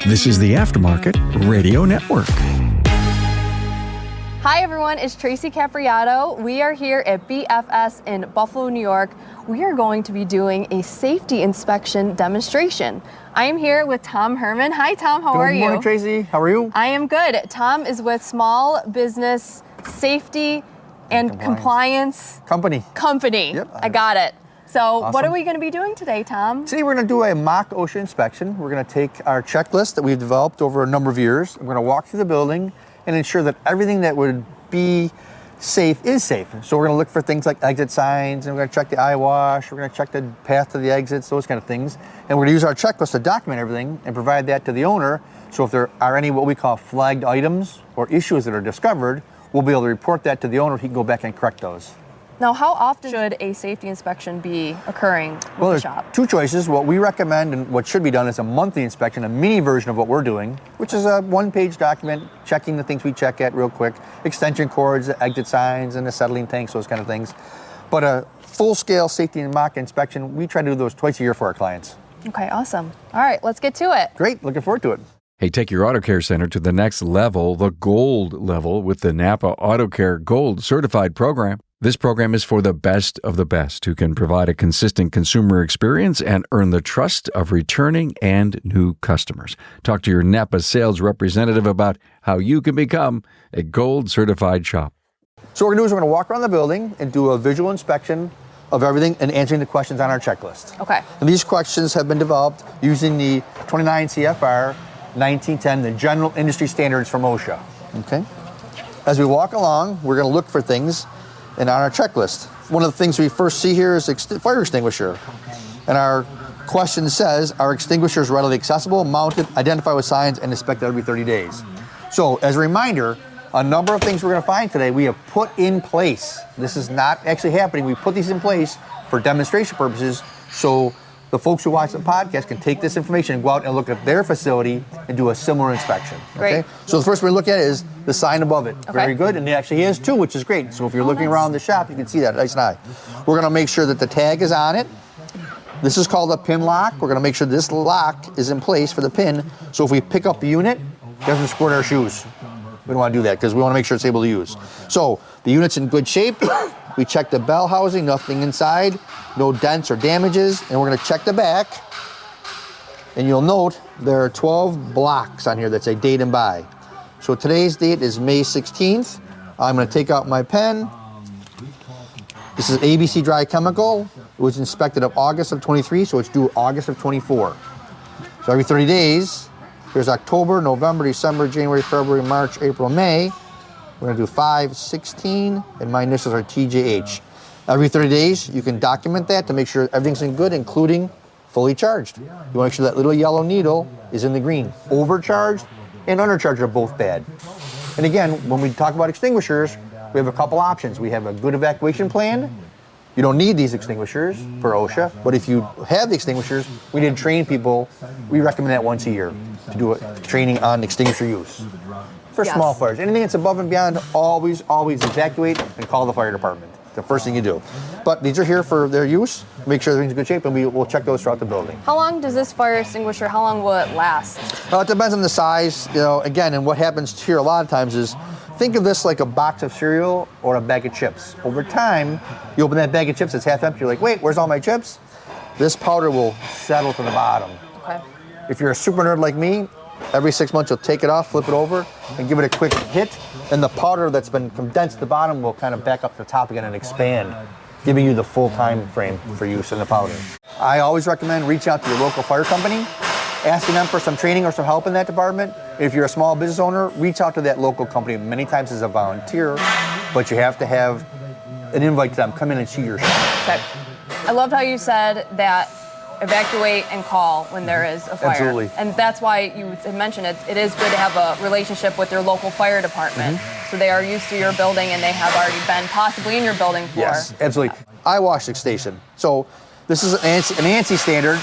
This is the Aftermarket Radio Network. Hi everyone, it's Tracy Capriotto. We are here at BFS in Buffalo, New York. We are going to be doing a safety inspection demonstration. I am here with Tom Herrmann. Hi Tom, how are you? Good morning, Tracy. How are you? I am good. Tom is with Small Business Safety and Compliance Company. Yep. I got it. So awesome. What are we going to be doing today, Tom? Today we're going to do a mock OSHA inspection. We're going to take our checklist that we've developed over a number of years. We're going to walk through the building and ensure that everything that would be safe is safe. So we're going to look for things like exit signs, and we're going to check the eyewash, we're going to check the path to the exits, those kind of things. And we're going to use our checklist to document everything and provide that to the owner. So if there are any what we call flagged items or issues that are discovered, we'll be able to report that to the owner. He can go back and correct those. Now, how often should a safety inspection be occurring with the shop? There's two choices. What we recommend and what should be done is a monthly inspection, a mini version of what we're doing, which is a one-page document, checking the things we check at real quick, extension cords, exit signs, and acetylene tanks, those kind of things. But a full-scale safety and mock inspection, we try to do those twice a year for our clients. Okay, awesome. All right, let's get to it. Great, looking forward to it. Hey, take your auto care center to the next level, the gold level, with the NAPA Auto Care Gold Certified Program. This program is for the best of the best who can provide a consistent consumer experience and earn the trust of returning and new customers. Talk to your NAPA sales representative about how you can become a gold certified shop. So what we're going to do is we're going to walk around the building and do a visual inspection of everything and answering the questions on our checklist. Okay. And these questions have been developed using the 29 CFR 1910, the general industry standards from OSHA. Okay. As we walk along, we're going to look for things and on our checklist. One of the things we first see here is fire extinguisher. And our question says, are extinguishers readily accessible, mounted, identified with signs, and inspected every 30 days? So as a reminder, a number of things we're going to find today we have put in place. This is not actually happening. We put these in place for demonstration purposes so the folks who watch the podcast can take this information and go out and look at their facility and do a similar inspection. Great. Okay? So the first one we look at is the sign above it. Okay. Very good, and it actually has two, which is great. So if you're looking around the shop, you can see that nice and high. We're going to make sure that the tag is on it. This is called a pin lock. We're going to make sure this lock is in place for the pin. So if we pick up the unit, it doesn't squirt our shoes. We don't want to do that because we want to make sure it's able to use. So the unit's in good shape. We check the bell housing, nothing inside, no dents or damages, and we're going to check the back. And you'll note there are 12 blocks on here that say date and buy. So today's date is May 16th. I'm going to take out my pen. This is ABC Dry Chemical. It was inspected of August of 23, so it's due August of 24. So every 30 days, here's October, November, December, January, February, March, April, May. We're going to do 5/16, and my initials are TJH. Every 30 days, you can document that to make sure everything's in good, including fully charged. You want to make sure that little yellow needle is in the green. Overcharged and undercharged are both bad. And again, when we talk about extinguishers, we have a couple options. We have a good evacuation plan. You don't need these extinguishers per OSHA, but if you have the extinguishers, we need to train people. We recommend that once a year to do a training on extinguisher use. For small fires, anything that's above and beyond, always evacuate and call the fire department. The first thing you do. But these are here for their use. Make sure everything's in good shape, and we'll check those throughout the building. How long does this fire extinguisher, how long will it last? It depends on the size, again, and what happens here a lot of times is, think of this like a box of cereal or a bag of chips. Over time, you open that bag of chips, it's half empty, you're like, wait, where's all my chips? This powder will settle to the bottom. Okay. If you're a super nerd like me, every 6 months you'll take it off, flip it over, and give it a quick hit, and the powder that's been condensed at the bottom will kind of back up to the top again and expand, giving you the full time frame for use in the powder. I always recommend reach out to your local fire company, asking them for some training or some help in that department. If you're a small business owner, reach out to that local company. Many times as a volunteer, but you have to have an invite to them. Come in and see your shop. Okay. I loved how you said that evacuate and call when there is a fire. Absolutely. And that's why you had mentioned it is good to have a relationship with your local fire department. So they are used to your building and they have already been possibly in your building for. Yes, absolutely. Eyewash station. So this is an ANSI standard,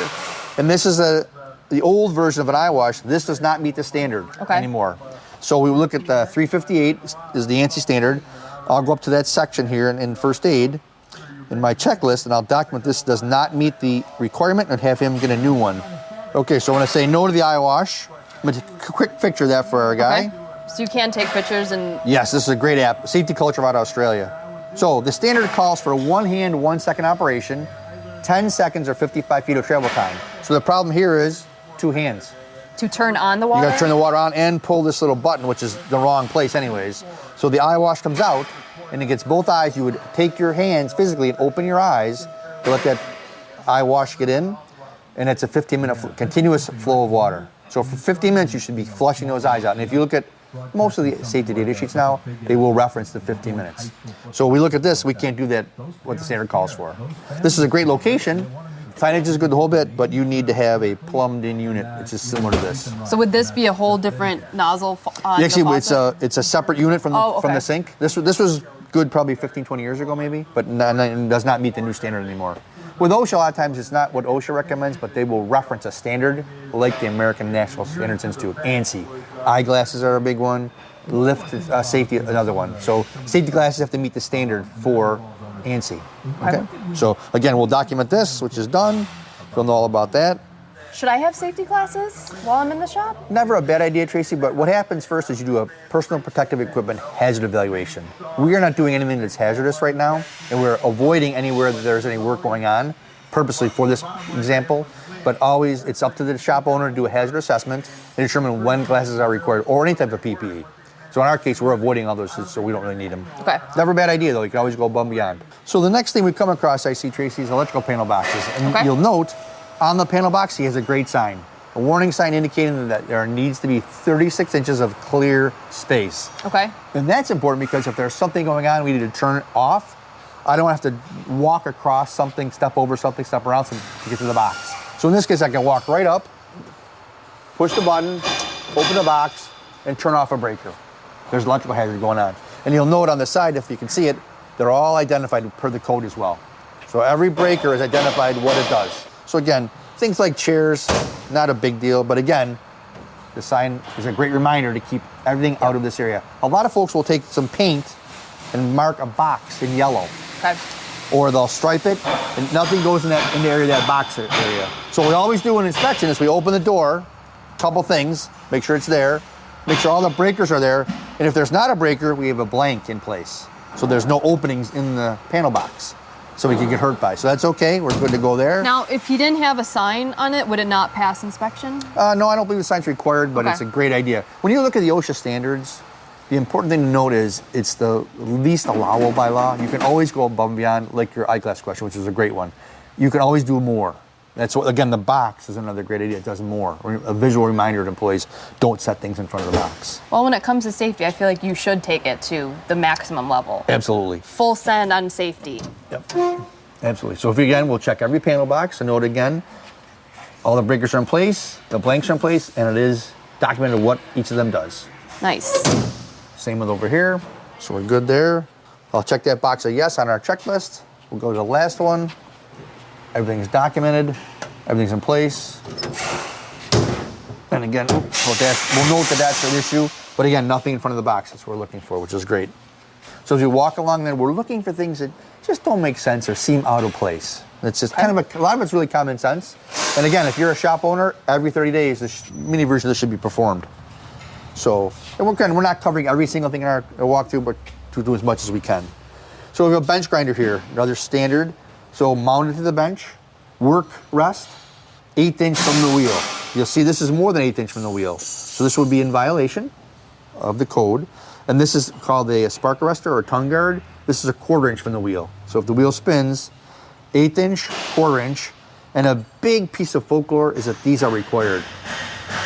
and this is the old version of an eyewash. This does not meet the standard anymore. So we look at the 358 is the ANSI standard. I'll go up to that section here in first aid in my checklist, and I'll document this does not meet the requirement and have him get a new one. Okay, so when I say no to the eyewash, I'm gonna take a quick picture of that for our guy. Okay. So you can take pictures and... Yes, this is a great app. Safety Culture out of Australia. So the standard calls for 1 hand, 1 second operation, 10 seconds or 55 feet of travel time. So the problem here is 2 hands. To turn on the water? You gotta turn the water on and pull this little button, which is the wrong place anyways. So the eye wash comes out and it gets both eyes. You would take your hands physically and open your eyes to let that eye wash get in. And it's a 15-minute continuous flow of water. So for 15 minutes, you should be flushing those eyes out. And if you look at most of the safety data sheets now, they will reference the 15 minutes. So we look at this, we can't do that, what the standard calls for. This is a great location. Signage is good the whole bit, but you need to have a plumbed in unit, which is similar to this. So would this be a whole different nozzle on Actually, the faucet? it's a separate unit from the sink. This was good probably 15, 20 years ago maybe, but does not meet the new standard anymore. With OSHA, a lot of times it's not what OSHA recommends, but they will reference a standard like the American National Standards Institute, ANSI. Eyeglasses are a big one. Lift Safety, another one. So safety glasses have to meet the standard for ANSI. Okay. So again, we'll document this, which is done. You'll know all about that. Should I have safety glasses while I'm in the shop? Never a bad idea, Tracy, but what happens first is you do a personal protective equipment hazard evaluation. We are not doing anything that's hazardous right now, and we're avoiding anywhere that there's any work going on, purposely for this example, but always it's up to the shop owner to do a hazard assessment and determine when glasses are required or any type of PPE. So in our case, we're avoiding all those, so we don't really need them. Okay. Never a bad idea, though. You can always go above and beyond. So the next thing we come across, I see, Tracy, is electrical panel boxes. And you'll note, on the panel box, he has a great sign. A warning sign indicating that there needs to be 36 inches of clear space. Okay. And that's important because if there's something going on, we need to turn it off. I don't have to walk across something, step over something, step around something to get to the box. So in this case, I can walk right up, push the button, open the box, and turn off a breaker. There's electrical hazard going on. And you'll note on the side, if you can see it, they're all identified per the code as well. So every breaker is identified what it does. So again, things like chairs, not a big deal, but again, the sign is a great reminder to keep everything out of this area. A lot of folks will take some paint and mark a box in yellow. Okay. Or they'll stripe it, and nothing goes in the area of that box area. So what we always do in inspection is we open the door, couple things, make sure it's there, make sure all the breakers are there, and if there's not a breaker, we have a blank in place. So there's no openings in the panel box, so we can get hurt by. So that's okay, we're good to go there. Now, if he didn't have a sign on it, would it not pass inspection? No, I don't believe the sign's required, but it's a great idea. When you look at the OSHA standards, the important thing to note is it's the least allowable by law. You can always go above and beyond, like your eyeglass question, which is a great one. You can always do more. That's what, again, the box is another great idea. It does more. A visual reminder to employees, don't set things in front of the box. Well, when it comes to safety, I feel like you should take it to the maximum level. Absolutely. Full send on safety. Yep. Absolutely. So if again, we'll check every panel box and note again, all the breakers are in place, the blanks are in place, and it is documented what each of them does. Nice. Same with over here. So we're good there. I'll check that box a yes on our checklist. We'll go to the last one. Everything's documented. Everything's in place. And again, we'll note that that's an issue. But again, nothing in front of the box. That's what we're looking for, which is great. So as we walk along there, we're looking for things that just don't make sense or seem out of place. It's just kind of a lot of it's really common sense. And again, if you're a shop owner, every 30 days, this mini version of this should be performed. So, and we're not covering every single thing in our walkthrough, but to do as much as we can. So we have a bench grinder here, another standard. So mounted to the bench, work rest, 1/8 inch from the wheel. You'll see this is more than 1/8 inch from the wheel. So this would be in violation of the code. And this is called a spark arrestor or tongue guard. This is a 1/4 inch from the wheel. So if the wheel spins, 1/8 inch, 1/4 inch, and a big piece of folklore is that these are required.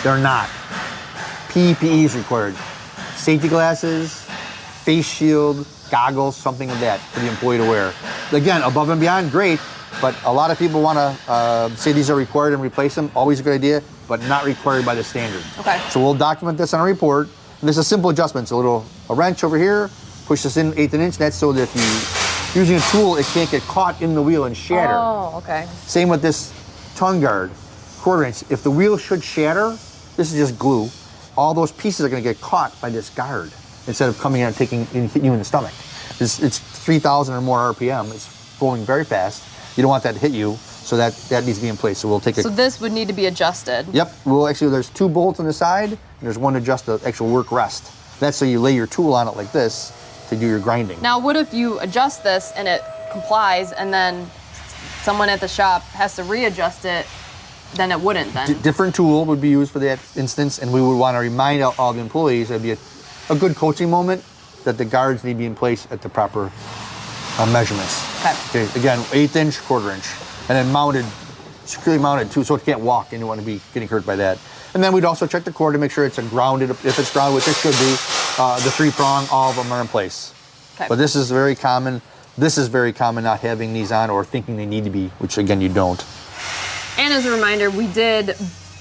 They're not. PPE is required. Safety glasses, face shield, goggles, something of that for the employee to wear. Again, above and beyond, great, but a lot of people want to say these are required and replace them. Always a good idea, but not required by the standard. Okay. So we'll document this on a report. And this is a simple adjustment. So a wrench over here, push this in 1/8 inch. That's so that if you're using a tool, it can't get caught in the wheel and shatter. Oh, okay. Same with this tongue guard, 1/4 inch. If the wheel should shatter, this is just glue. All those pieces are going to get caught by this guard instead of coming in and hitting you in the stomach. It's 3,000 or more RPM. It's going very fast. You don't want that to hit you. So that needs to be in place. So we'll take So this would need to be adjusted. Yep. Well, actually, there's 2 bolts on the side, and there's one to adjust the actual work rest. That's so you lay your tool on it like this to do your grinding. Now, what if you adjust this and it complies, and then someone at the shop has to readjust it? Then it wouldn't. Then different tool would be used for that instance, and we would want to remind all the employees that'd be a good coaching moment that the guards need to be in place at the proper measurements. Okay. Again, 1/8 inch, 1/4 inch, and then mounted, securely mounted too, so it can't walk. You don't want to be getting hurt by that. And then we'd also check the cord to make sure it's grounded. If it's grounded, which it should be, the 3-prong, all of them are in place. Okay. But this is very common. This is very common, not having these on or thinking they need to be, which again you don't. And as a reminder, we did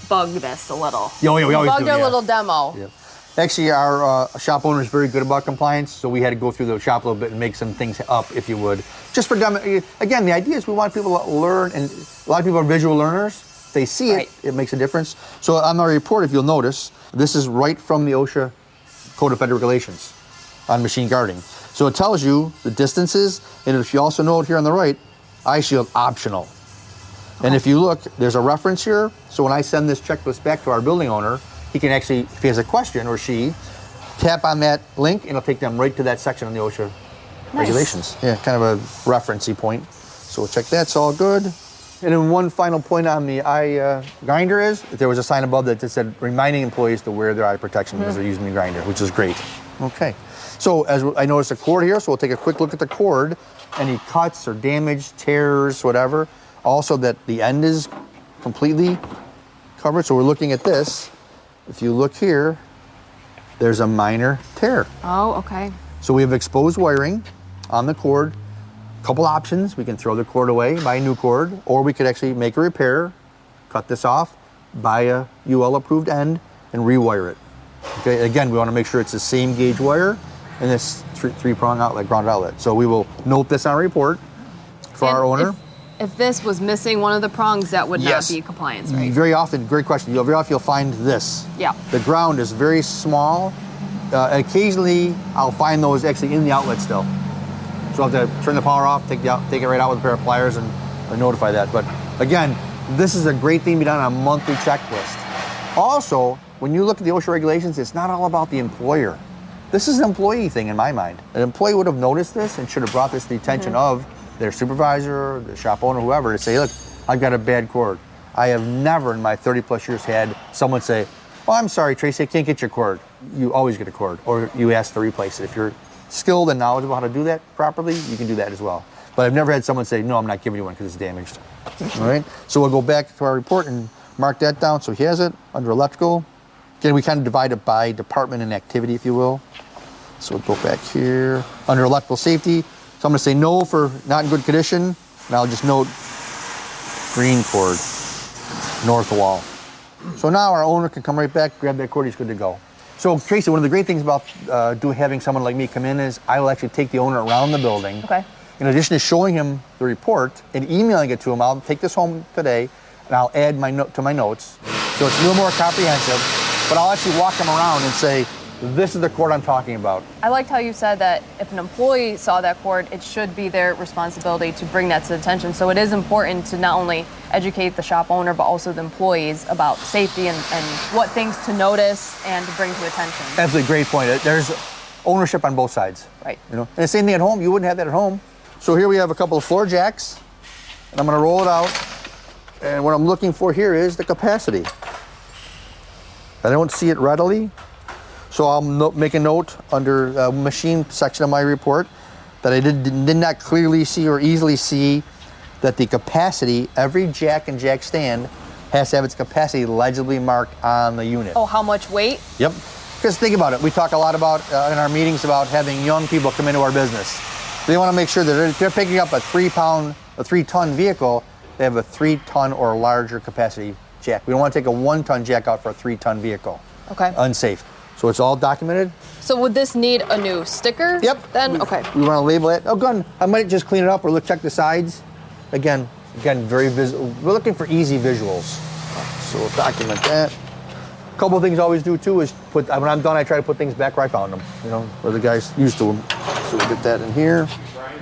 bug this a little. Yeah, we always bugged do, a yeah. little demo. Yep. Actually, our shop owner is very good about compliance, so we had to go through the shop a little bit and make some things up, if you would. Just for demo. Again, the idea is we want people to learn, and a lot of people are visual learners. If they see it, it makes a difference. So on our report, if you'll notice, this is right from the OSHA Code of Federal Regulations on machine guarding. So it tells you the distances, and if you also note here on the right, eye shield optional. And if you look, there's a reference here. So when I send this checklist back to our building owner, he can actually, if he has a question, or she, tap on that link and it'll take them right to that section on the OSHA regulations. Yeah, kind of a reference-y point. So we'll check that's all good. And then one final point on the eye grinder is, there was a sign above that said reminding employees to wear their eye protection as they're using the grinder, which is great. Okay. So as I noticed a cord here, so we'll take a quick look at the cord. Any cuts or damage, tears, whatever. Also that the end is completely covered. So we're looking at this. If you look here, there's a minor tear. Oh, okay. So we have exposed wiring on the cord. Couple options. We can throw the cord away, buy a new cord, or we could actually make a repair, cut this off, buy a UL approved end, and rewire it. Okay, again, we want to make sure it's the same gauge wire and this 3-prong outlet, ground outlet. So we will note this on our report for our owner. If this was missing one of the prongs, that would not be compliance, right? Very often, great question. Very often you'll find this. Yeah. The ground is very small. Occasionally, I'll find those actually in the outlet still. So I'll have to turn the power off, take it right out with a pair of pliers and notify that. But again, this is a great thing to be done on a monthly checklist. Also, when you look at the OSHA regulations, it's not all about the employer. This is an employee thing in my mind. An employee would have noticed this and should have brought this to the attention of their supervisor, the shop owner, whoever, to say, look, I've got a bad cord. I have never in my 30 plus years had someone say, oh, I'm sorry, Tracy, I can't get your cord. You always get a cord, or you ask to replace it. If you're skilled and knowledgeable how to do that properly, you can do that as well. But I've never had someone say, no, I'm not giving you one because it's damaged. All right, so we'll go back to our report and mark that down so he has it under electrical. Again, we kind of divide it by department and activity, if you will. So we'll go back here. Under electrical safety, so I'm gonna say no for not in good condition, and I'll just note green cord, north wall. So now our owner can come right back, grab that cord, he's good to go. So Tracy, one of the great things about having someone like me come in is I will actually take the owner around the building. Okay. In addition to showing him the report and emailing it to him, I'll take this home today and I'll add my note to my notes. So it's a little more comprehensive, but I'll actually walk him around and say, this is the cord I'm talking about. I liked how you said that if an employee saw that cord, it should be their responsibility to bring that to attention. So it is important to not only educate the shop owner, but also the employees about safety and what things to notice and to bring to attention. Absolutely, great point. There's ownership on both sides. Right. You know, and the same thing at home. You wouldn't have that at home. So here we have a couple of floor jacks, and I'm going to roll it out. And what I'm looking for here is the capacity. I don't see it readily. So I'll make a note under machine section of my report that I did not clearly see or easily see that the capacity, every jack and jack stand has to have its capacity legibly marked on the unit. Oh, how much weight? Yep. Because think about it, we talk a lot about in our meetings about having young people come into our business. They want to make sure that if they're picking up a 3-ton vehicle, they have a 3-ton or larger capacity jack. We don't want to take a 1-ton jack out for a 3-ton vehicle. Okay. Unsafe. So it's all documented. So would this need a new sticker? Yep. Then, okay. We want to label it. Oh, good. I might just clean it up or check the sides. Again, very visual. We're looking for easy visuals. So we'll document that. A couple of things I always do too is when I'm done, I try to put things back where I found them, you know, where the guys used to them. So we'll get that in here.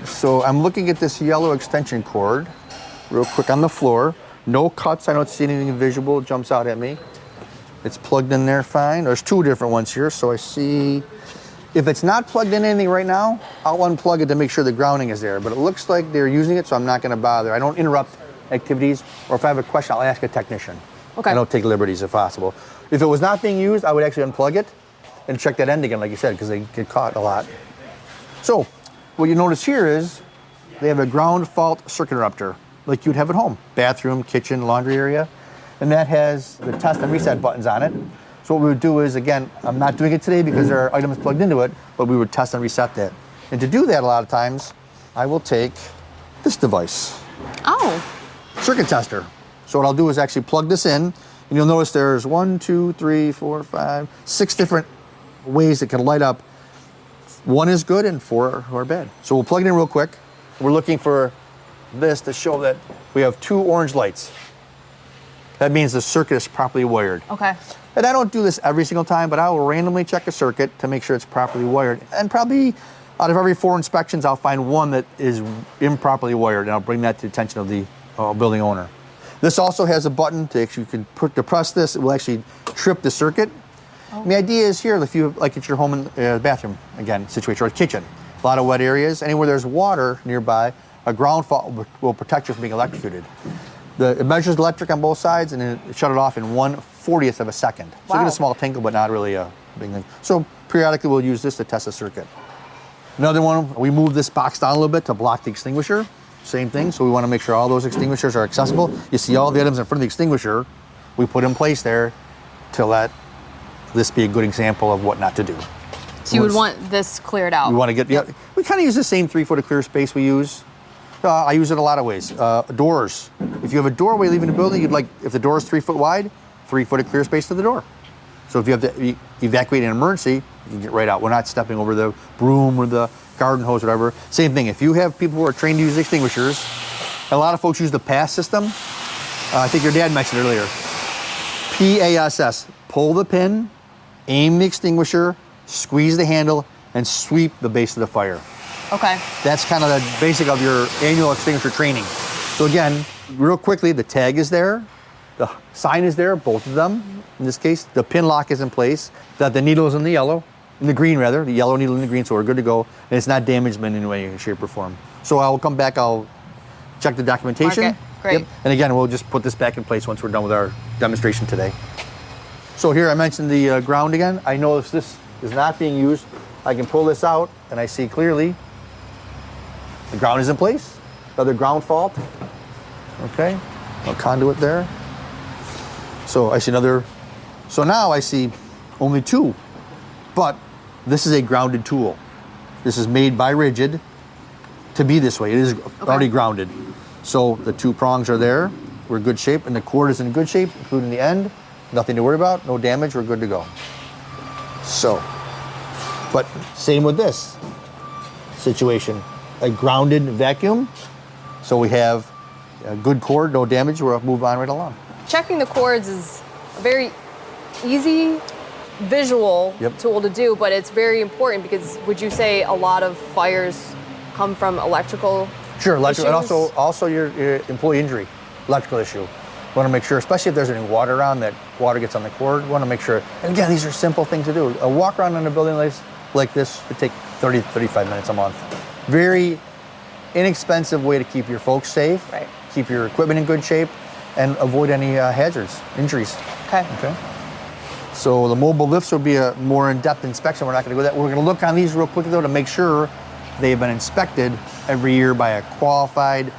So I'm looking at this yellow extension cord. real quick on the floor. No cuts. I don't see anything visual. It jumps out at me. It's plugged in there fine. There's two different ones here, so I see. If it's not plugged in anything right now, I'll unplug it to make sure the grounding is there. But it looks like they're using it, so I'm not going to bother. I don't interrupt activities, or if I have a question, I'll ask a technician. Okay. I don't take liberties if possible. If it was not being used, I would actually unplug it and check that end again, like you said, because they get caught a lot. So what you notice here is they have a ground fault circuit interrupter, like you'd have at home. Bathroom, kitchen, laundry area. And that has the test and reset buttons on it. So what we would do is, again, I'm not doing it today because there are items plugged into it, but we would test and reset that. And to do that a lot of times, I will take this device. Oh. Circuit tester. So what I'll do is actually plug this in, and you'll notice there's 1, 2, 3, 4, 5, 6 different ways it can light up. 1 is good and 4 are bad. So we'll plug it in real quick. We're looking for this to show that we have 2 orange lights. That means the circuit is properly wired. Okay. And I don't do this every single time, but I will randomly check a circuit to make sure it's properly wired. And probably out of every 4 inspections, I'll find one that is improperly wired, and I'll bring that to the attention of the building owner. This also has a button to actually, you can press this, it will actually trip the circuit. Oh. And the idea is here, if you, like it's your home and bathroom, again, situation, or a kitchen, a lot of wet areas, anywhere there's water nearby, a ground fault will protect you from being electrocuted. It measures electric on both sides, and then it shut it off in 1/40th of a second. So you get a small tinkle, but not really a big thing. So periodically we'll use this to test the circuit. Another one, we move this box down a little bit to block the extinguisher. Same thing, so we want to make sure all those extinguishers are accessible. You see all the items in front of the extinguisher, we put in place there to let this be a good example of what not to do. So you would want this cleared out? We want to get, yeah, we kind of use the same 3-foot of clear space we use. I use it a lot of ways. Doors. If you have a doorway leaving the building, you'd like, if the door is 3 foot wide, 3 foot of clear space to the door. So if you have to evacuate an emergency, you can get right out. We're not stepping over the broom or the garden hose, or whatever. Same thing. If you have people who are trained to use extinguishers, a lot of folks use the PASS system. I think your dad mentioned earlier. PASS. Pull the pin, aim the extinguisher, squeeze the handle, and sweep the base of the fire. Okay. That's kind of the basic of your annual extinguisher training. So again, real quickly, the tag is there, the sign is there, both of them. In this case, the pin lock is in place, that the needle is in the yellow, in the green rather, the yellow needle in the green, so we're good to go, and it's not damaged in any way, shape, or form. So I'll come back, I'll check the documentation. Mark it. Great. Yep. And again, we'll just put this back in place once we're done with our demonstration today. So here I mentioned the ground again. I know if this is not being used, I can pull this out and I see clearly the ground is in place. Another ground fault. Okay, a conduit there. So I see another. So now I see only 2, but this is a grounded tool. This is made by Rigid to be this way. It is already grounded. So the 2 prongs are there. We're in good shape, and the cord is in good shape, including the end. Nothing to worry about, no damage, we're good to go. So, but same with this situation. A grounded vacuum. So we have a good cord, no damage, we'll move on right along. Checking the cords is a very easy visual tool to do, but it's very important because would you say a lot of fires come from electrical Sure, electrical, issues? and also your employee injury, electrical issue. We want to make sure, especially if there's any water around, that water gets on the cord. We want to make sure, and again, these are simple things to do. A walk around in a building like this would take 30, 35 minutes a month. Very inexpensive way to keep your folks safe, keep your equipment in good shape, and avoid any hazards, injuries. Okay. So the mobile lifts will be a more in-depth inspection. We're not going to go that. We're going to look on these real quickly though to make sure they've been inspected every year by a qualified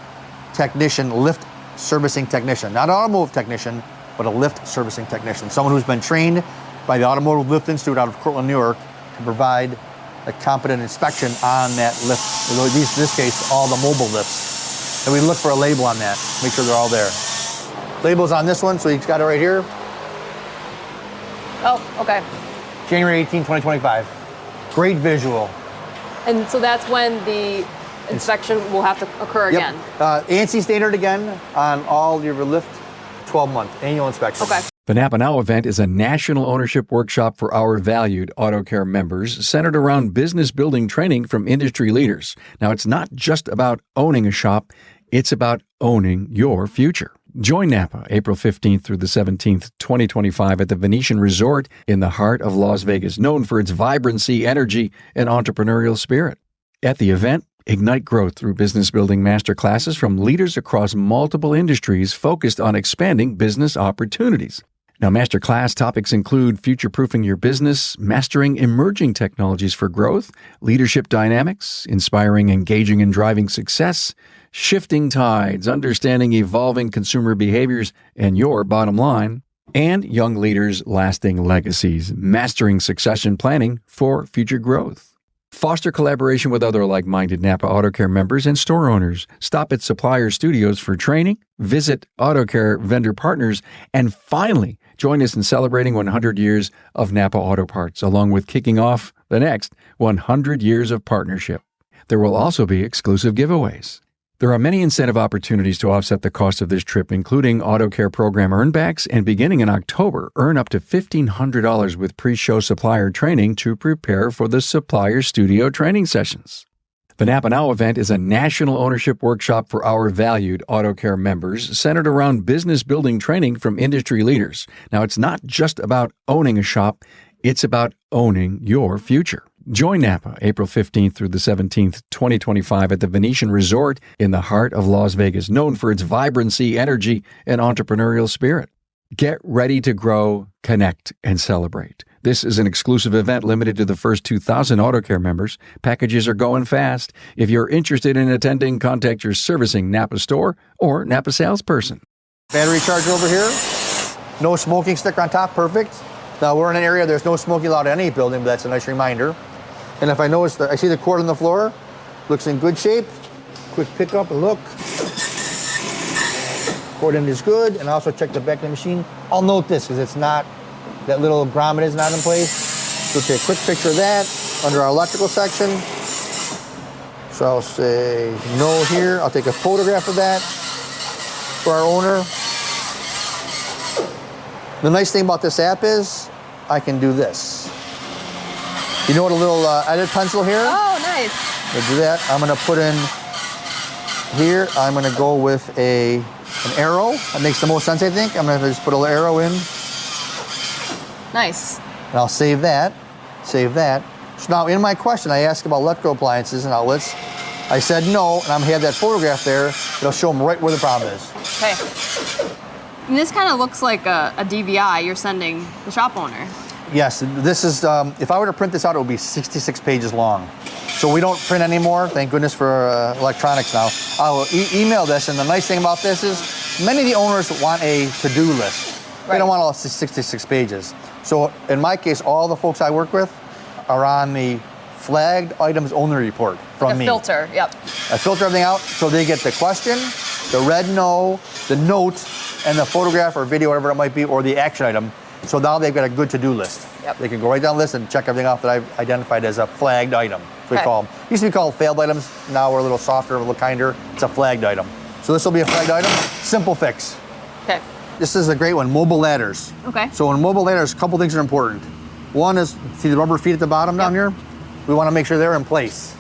technician, lift servicing technician, not an automotive technician, but a lift servicing technician, someone who's been trained by the Automotive Lift Institute out of Cortland, New York, to provide a competent inspection on that lift. In this case, all the mobile lifts. And we look for a label on that, make sure they're all there. Label's on this one, so you've got it right here. Oh, okay. January 18, 2025. Great visual. And so that's when the inspection will have to occur again? ANSI standard again on all your lift, 12-month annual inspection. Okay. The Napa Now event is a national ownership workshop for our valued Auto Care members centered around business building training from industry leaders. Now, it's not just about owning a shop. It's about owning your future. Join NAPA April 15th through the 17th, 2025 at the Venetian Resort in the heart of Las Vegas, known for its vibrancy, energy, and entrepreneurial spirit. At the event, ignite growth through business building masterclasses from leaders across multiple industries focused on expanding business opportunities. Now, masterclass topics include future-proofing your business, mastering emerging technologies for growth, leadership dynamics, inspiring, engaging, and driving success, shifting tides, understanding evolving consumer behaviors and your bottom line, and young leaders' lasting legacies, mastering succession planning for future growth. Foster collaboration with other like-minded NAPA AutoCare members and store owners. Stop at supplier studios for training, visit AutoCare vendor partners, and finally, join us in celebrating 100 years of NAPA Auto Parts, along with kicking off the next 100 years of partnership. There will also be exclusive giveaways. There are many incentive opportunities to offset the cost of this trip, including AutoCare program earnbacks, and beginning in October, earn up to $1,500 with pre-show supplier training to prepare for the supplier studio training sessions. The NAPA Now event is a national ownership workshop for our valued AutoCare members centered around business building training from industry leaders. Now, it's not just about owning a shop, it's about owning your future. Join NAPA April 15th through the 17th, 2025 at the Venetian Resort in the heart of Las Vegas, known for its vibrancy, energy, and entrepreneurial spirit. Get ready to grow, connect, and celebrate. This is an exclusive event limited to the first 2,000 AutoCare members. Packages are going fast. If you're interested in attending, contact your servicing NAPA store or NAPA salesperson. Battery charger over here. No smoking sticker on top, perfect. Now we're in an area there's no smoking allowed in any building, but that's a nice reminder. And if I notice I see the cord on the floor, looks in good shape. Quick pick up and look. Cord end is good, and I also check the back of the machine. I'll note this because it's not, that little grommet is not in place. So we'll take a quick picture of that under our electrical section. So I'll say no here. I'll take a photograph of that for our owner. The nice thing about this app is I can do this. You know what, a little edit pencil here? Oh, nice. I'll do that. I'm gonna put in here, I'm gonna go with an arrow. That makes the most sense, I think. I'm gonna just put a little arrow in. Nice. And I'll save that, save that. So now in my question, I asked about electrical appliances and outlets. I said no, and I'm gonna have that photograph there. It'll show them right where the problem is. Okay. And this kind of looks like a DVI you're sending the shop owner. Yes, this is, if I were to print this out, it would be 66 pages long. So we don't print anymore, thank goodness for electronics now. I will email this, and the nice thing about this is many of the owners want a to-do list. Right. They don't want all 66 pages. So in my case, all the folks I work with are on the flagged items only report from me. A filter, yep. I filter everything out, so they get the question, the red no, the note, and the photograph or video, whatever it might be, or the action item. So now they've got a good to-do list. Yep. They can go right down the list and check everything off that I've identified as a flagged item. So we call them. Used to be called failed items. Now we're a little softer, a little kinder. It's a flagged item. So this will be a flagged item. Simple fix. Okay. This is a great one, mobile ladders. Okay. So in mobile ladders, a couple things are important. One is, see the rubber feet at the bottom down here? We want to make sure they're in place.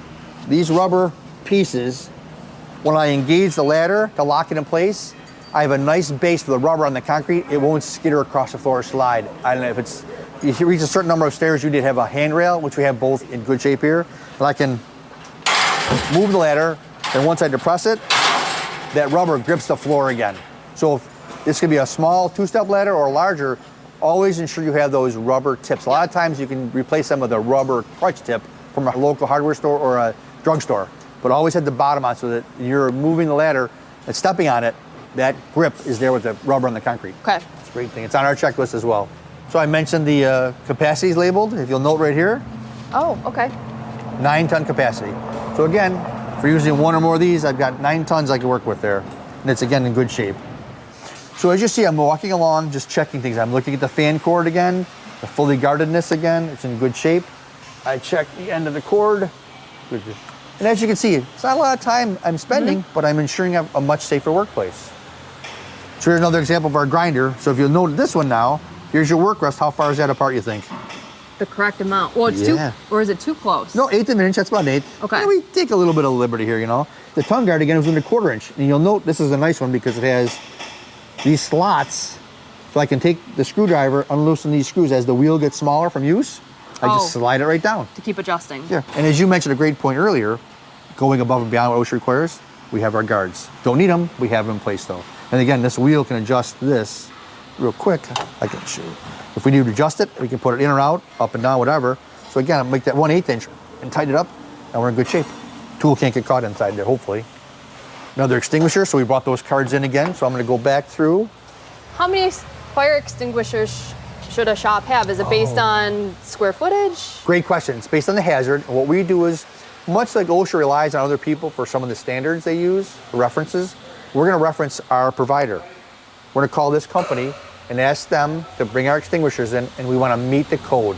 These rubber pieces, when I engage the ladder to lock it in place, I have a nice base for the rubber on the concrete. It won't skitter across the floor or slide. I don't know if it's, if you reach a certain number of stairs, you need to have a handrail, which we have both in good shape here. And I can move the ladder, and once I depress it, that rubber grips the floor again. So if this could be a small two-step ladder or larger, always ensure you have those rubber tips. A lot of times you can replace them with a rubber crutch tip from a local hardware store or a drugstore. But always have the bottom on so that you're moving the ladder and stepping on it, that grip is there with the rubber on the concrete. Okay. It's a great thing. It's on our checklist as well. So I mentioned the capacities labeled. If you'll note right here. Oh, okay. 9-ton capacity. So again, for using one or more of these, I've got 9 tons I can work with there. And it's again in good shape. So as you see, I'm walking along, just checking things. I'm looking at the fan cord again, the fully guardedness again. It's in good shape. I check the end of the cord. And as you can see, it's not a lot of time I'm spending, but I'm ensuring I have a much safer workplace. So here's another example of our grinder. So if you'll note this one now, here's your work rest. How far is that apart, you think? the correct amount. Well, it's Yeah. or is it too close? No, 1/8 of an inch, that's about 1/8. Okay. Yeah, we take a little bit of liberty here, you know. The tongue guard, again, was in a 1/4 inch. And you'll note this is a nice one because it has these slots. So I can take the screwdriver, unloosen these screws as the wheel gets smaller from use. I just slide it right down. To keep adjusting. Yeah. And as you mentioned a great point earlier, going above and beyond what OSHA requires, we have our guards. Don't need them, we have them in place though. And again, this wheel can adjust this real quick. I can show you. If we need to adjust it, we can put it in or out, up and down, whatever. So again, I'll make that 1/8 inch and tighten it up, and we're in good shape. Tool can't get caught inside there, hopefully. Another extinguisher, so we brought those cards in again. So I'm gonna go back through. How many fire extinguishers should a shop have? Is it based on square footage? Great question. It's based on the hazard. And what we do is, much like OSHA relies on other people for some of the standards they use, references, we're gonna reference our provider. We're gonna call this company and ask them to bring our extinguishers in, and we wanna meet the code.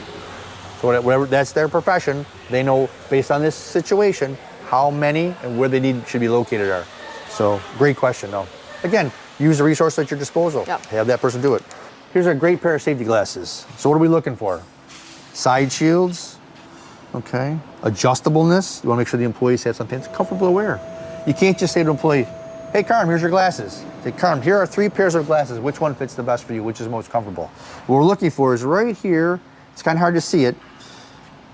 So whatever, that's their profession. They know, based on this situation, how many and where they should be located are. So, great question though. Again, use the resource at your disposal. Yep. Have that person do it. Here's a great pair of safety glasses. So what are we looking for? Side shields, okay. Adjustableness, you wanna make sure the employees have something that's comfortable to wear. You can't just say to an employee, hey Carm, here's your glasses. Say, Carm, here are 3 pairs of glasses. Which one fits the best for you? Which is most comfortable? What we're looking for is right here, it's kind of hard to see it.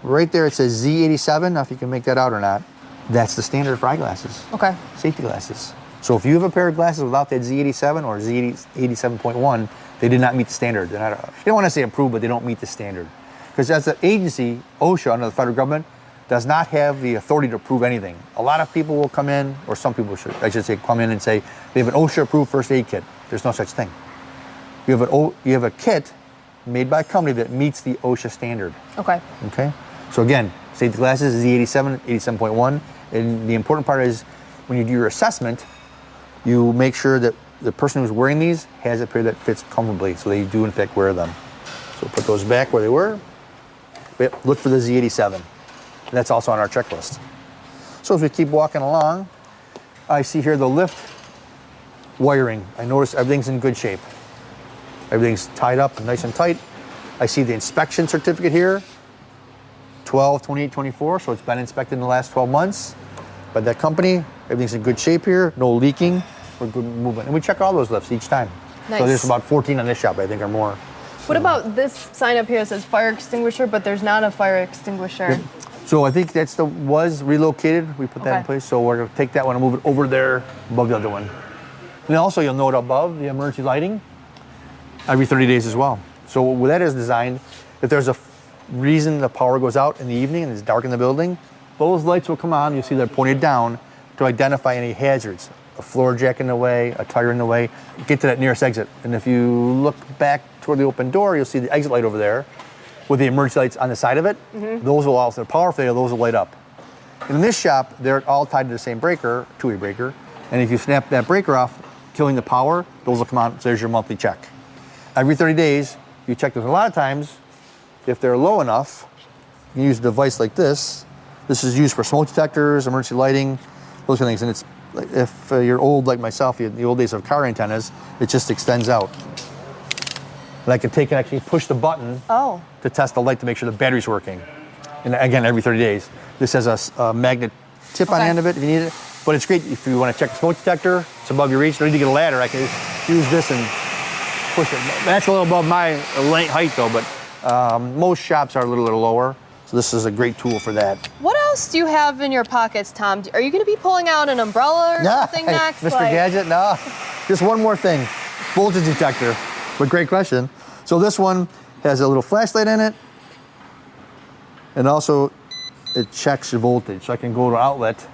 Right there it says Z87, now if you can make that out or not. That's the standard for eyeglasses. Okay. Safety glasses. So if you have a pair of glasses without that Z87 or Z87.1, they did not meet the standard. They're not, they don't want to say approved, but they don't meet the standard. Because as an agency, OSHA, under the federal government, does not have the authority to approve anything. A lot of people will come in, or some people should, I should say, come in and say, they have an OSHA approved first aid kit. There's no such thing. You have a kit made by a company that meets the OSHA standard. Okay. Okay? So again, safety glasses is Z87, 87.1. And the important part is when you do your assessment, you make sure that the person who's wearing these has a pair that fits comfortably, so they do in fact wear them. So put those back where they were. Look for the Z87. And that's also on our checklist. So as we keep walking along, I see here the lift wiring. I notice everything's in good shape. Everything's tied up nice and tight. I see the inspection certificate here, 12/28/24, so it's been inspected in the last 12 months by that company. Everything's in good shape here, no leaking, we're good movement. And we check all those lifts each time. Nice. So there's about 14 on this shop, I think, or more. What about this sign up here that says fire extinguisher, but there's not a fire extinguisher? Yep. So I think that's was relocated. We put that in place. So we're gonna take that one and move it over there above the other one. And also you'll note above the emergency lighting every 30 days as well. So what that is designed, if there's a reason the power goes out in the evening and it's dark in the building, those lights will come on. You'll see they're pointed down to identify any hazards. A floor jack in the way, a tire in the way, get to that nearest exit. And if you look back toward the open door, you'll see the exit light over there with the emergency lights on the side of it. Those will also, power failure, those will light up. In this shop, they're all tied to the same breaker, two-way breaker. And if you snap that breaker off, killing the power, those will come on, so there's your monthly check. Every 30 days, you check those. A lot of times, if they're low enough, you can use a device like this. This is used for smoke detectors, emergency lighting, those kind of things. And it's, if you're old like myself, the old days of car antennas, it just extends out. And I can take and actually push the button to test the light to make sure the battery's working. And again, every 30 days. This has a magnet tip on the end of it if you need it. But it's great if you want to check the smoke detector, it's above your reach. Don't need to get a ladder. I can use this and push it. That's a little above my height though, but most shops are a little lower. So this is a great tool for that. What else do you have in your pockets, Tom? Are you going to be pulling out an umbrella or something next? Mr. Gadget, no. Just one more thing. Voltage detector. But great question. So this one has a little flashlight in it. And also it checks your voltage. So I can go to outlet.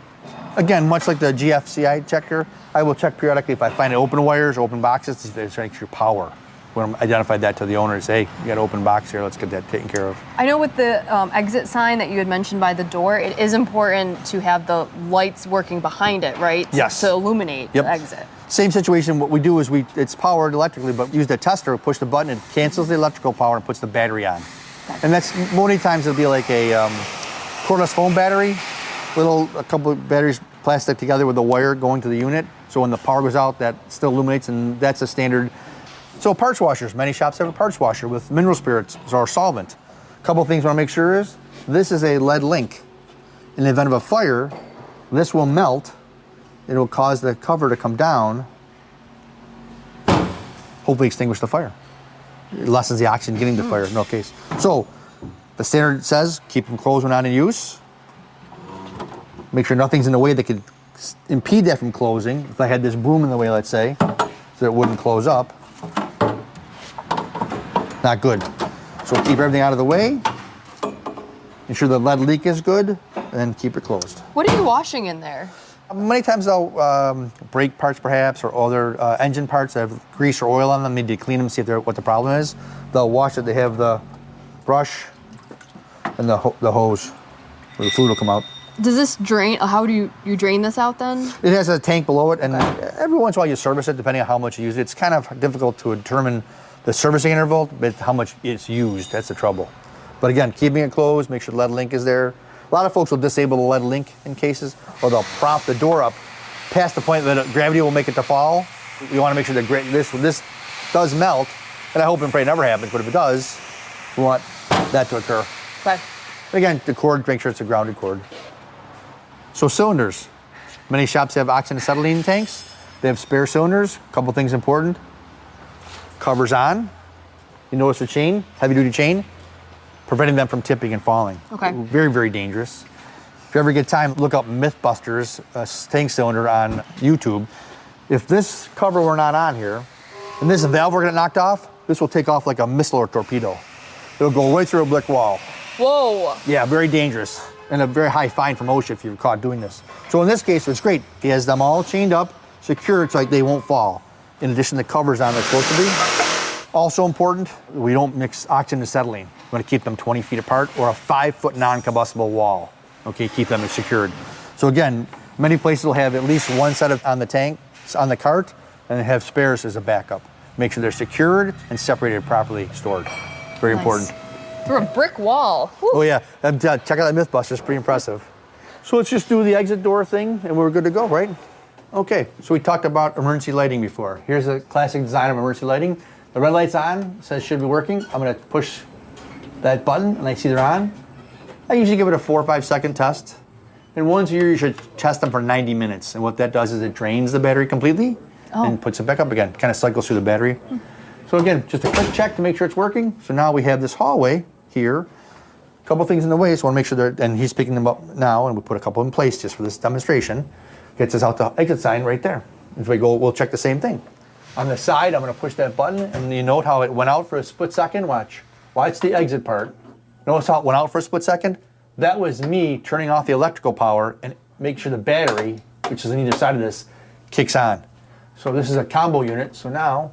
Again, much like the GFCI checker, I will check periodically if I find open wires or open boxes to check your power. When I identified that to the owner and say, hey, you got an open box here, let's get that taken care of. I know with the exit sign that you had mentioned by the door, it is important to have the lights working behind it, right? Yes. To illuminate the exit. Same situation, what we do is it's powered electrically, but use the tester, push the button, it cancels the electrical power and puts the battery on. Gotcha. And that's, many times it'll be like a cordless phone battery, a couple of batteries plastic together with a wire going to the unit. So when the power goes out, that still illuminates, and that's a standard. So parts washers, many shops have a parts washer with mineral spirits or solvent. Couple things I want to make sure is, this is a lead link. In the event of a fire, this will melt. It will cause the cover to come down, hopefully extinguish the fire. It lessens the oxygen getting to fire in no case. So the standard says keep them closed when not in use. Make sure nothing's in the way that could impede that from closing. If I had this broom in the way, let's say, so it wouldn't close up. Not good. So keep everything out of the way. Ensure the lead leak is good, and then keep it closed. What are you washing in there? Many times they'll brake parts perhaps, or other engine parts that have grease or oil on them. Need to clean them, see if what the problem is. They'll wash it. They have the brush and the hose where the fluid will come out. Does this drain? How do you drain this out then? It has a tank below it, and every once in a while you service it depending on how much you use it. It's kind of difficult to determine the servicing interval, but how much it's used. That's the trouble. But again, keeping it closed, make sure the lead link is there. A lot of folks will disable the lead link in cases, or they'll prop the door up past the point that gravity will make it to fall. You want to make sure that this does melt, and I hope and pray it never happens, but if it does, we want that to occur. Okay. Again, the cord, make sure it's a grounded cord. So cylinders. Many shops have oxygen acetylene tanks. They have spare cylinders. A couple things important. Covers on. You notice the chain, heavy duty chain, preventing them from tipping and falling. Okay. Very, very dangerous. If you ever get time, look up Mythbusters tank cylinder on YouTube. If this cover were not on here, and this valve were gonna get knocked off, this will take off like a missile or torpedo. It'll go right through a brick wall. Whoa. Yeah, very dangerous. And a very high fine from OSHA if you're caught doing this. So in this case, it's great. He has them all chained up, secured so like they won't fall. In addition, the cover's on they're supposed to be. Also important, we don't mix oxygen and acetylene. We want to keep them 20 feet apart, or a 5-foot non-combustible wall. Okay, keep them secured. So again, many places will have at least one set on the tank, on the cart, and they have spares as a backup. Make sure they're secured and separated properly, stored. Very important. Through a brick wall. Woo. Oh yeah, check out that Mythbusters, it's pretty impressive. So let's just do the exit door thing and we're good to go, right? Okay, so we talked about emergency lighting before. Here's a classic design of emergency lighting. The red light's on, says should be working. I'm gonna push that button and I see they're on. I usually give it a 4 or 5 second test. And once a year you should test them for 90 minutes. And what that does is it drains the battery completely and puts it back up again. Kind of cycles through the battery. So again, just a quick check to make sure it's working. So now we have this hallway here. A couple things in the way, so I want to make sure they're, and he's picking them up now, and we put a couple in place just for this demonstration. Gets us out the exit sign right there. If we go, we'll check the same thing. On the side, I'm going to push that button, and you note how it went out for a split second. Watch the exit part. Notice how it went out for a split second? That was me turning off the electrical power and make sure the battery, which is on either side of this, kicks on. So this is a combo unit, so now,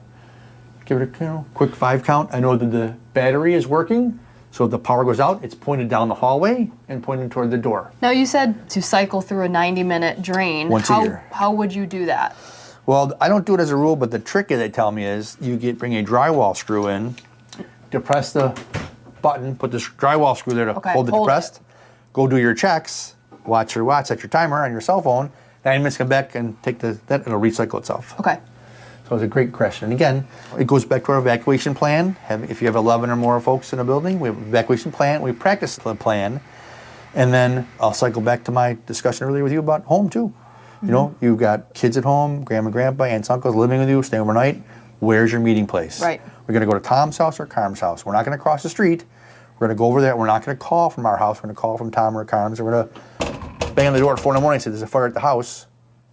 give it a quick 5 count. I know that the battery is working. So if the power goes out, it's pointed down the hallway and pointed toward the door. Now you said to cycle through a 90-minute drain. Once a year. How would you do that? Well, I don't do it as a rule, but the trick they tell me is you bring a drywall screw in, depress the button, put this drywall screw there to hold it depressed, go do your checks, watch your watch, set your timer on your cell phone, 9 minutes, come back and take that, it'll recycle itself. Okay. So it's a great question. And again, it goes back to our evacuation plan. If you have 11 or more folks in a building, we have an evacuation plan. We practice the plan. And then I'll cycle back to my discussion earlier with you about home too. Mm-hmm. You know, you've got kids at home, grandma, grandpa, aunts, uncles living with you, staying overnight. Where's your meeting place? Right. We're going to go to Tom's house or Carm's house. We're not going to cross the street. We're going to go over there. We're not going to call from our house. We're going to call from Tom or Carm's. We're going to bang on the door at 4 in the morning and say, there's a fire at the house.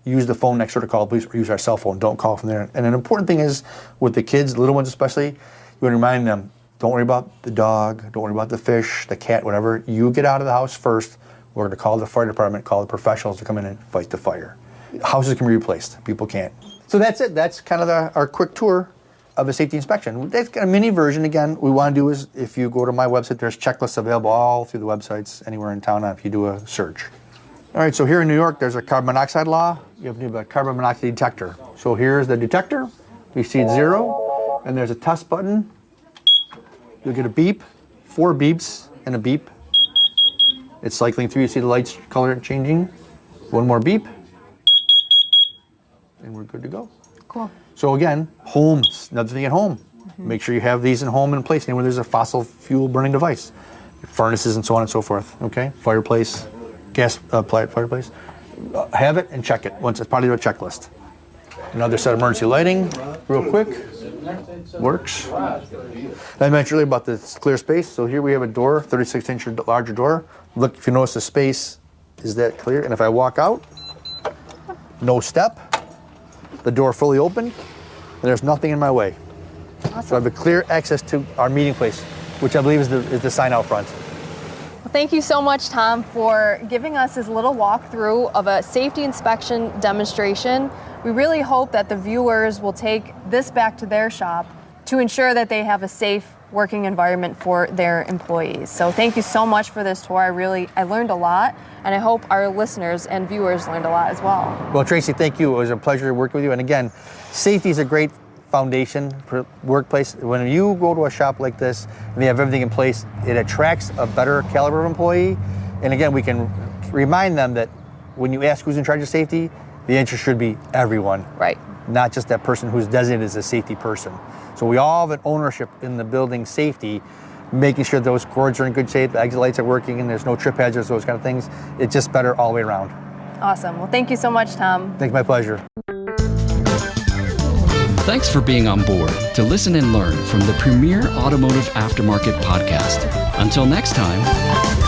Use the phone next door to call the police, or use our cell phone. Don't call from there. And an important thing is, with the kids, little ones especially, you want to remind them, don't worry about the dog, don't worry about the fish, the cat, whatever. You get out of the house first. We're going to call the fire department, call the professionals to come in and fight the fire. Houses can be replaced. People can't. So that's it. That's kind of our quick tour of a safety inspection. That's a mini version. Again, what we want to do is, if you go to my website, there's checklists available all through the websites anywhere in town if you do a search. All right, so here in New York, there's a carbon monoxide law. You have to do a carbon monoxide detector. So here's the detector. You see it's 0, and there's a test button. You'll get a beep, 4 beeps, and a beep. It's cycling through. You see the lights color changing. 1 more beep, and we're good to go. Cool. So again, homes, another thing at home. Make sure you have these in home in place, anywhere there's a fossil fuel burning device. furnaces and so on and so forth, okay? Fireplace, gas fireplace. Have it and check it once it's part of your checklist. Another set of emergency lighting, real quick. Works. I mentioned earlier about the clear space. So here we have a door, 36-inch or larger door. Look, if you notice the space, is that clear? And if I walk out, no step, the door fully open, and there's nothing in my way. Awesome. So I have a clear access to our meeting place, which I believe is the sign out front. Well, thank you so much, Tom, for giving us this little walkthrough of a safety inspection demonstration. We really hope that the viewers will take this back to their shop to ensure that they have a safe working environment for their employees. So thank you so much for this tour. I learned a lot, and I hope our listeners and viewers learned a lot as well. Well, Tracy, thank you. It was a pleasure working with you. And again, safety is a great foundation for workplace. When you go to a shop like this and they have everything in place, it attracts a better caliber of employee. And again, we can remind them that when you ask who's in charge of safety, the answer should be everyone. Right. Not just that person who's designated as a safety person. So we all have an ownership in the building safety, making sure those cords are in good shape, the exit lights are working, and there's no trip hazards, those kind of things. It's just better all the way around. Awesome. Well, thank you so much, Tom. Thank you, my pleasure. Thanks for being on board to listen and learn from the premier automotive aftermarket podcast. Until next time.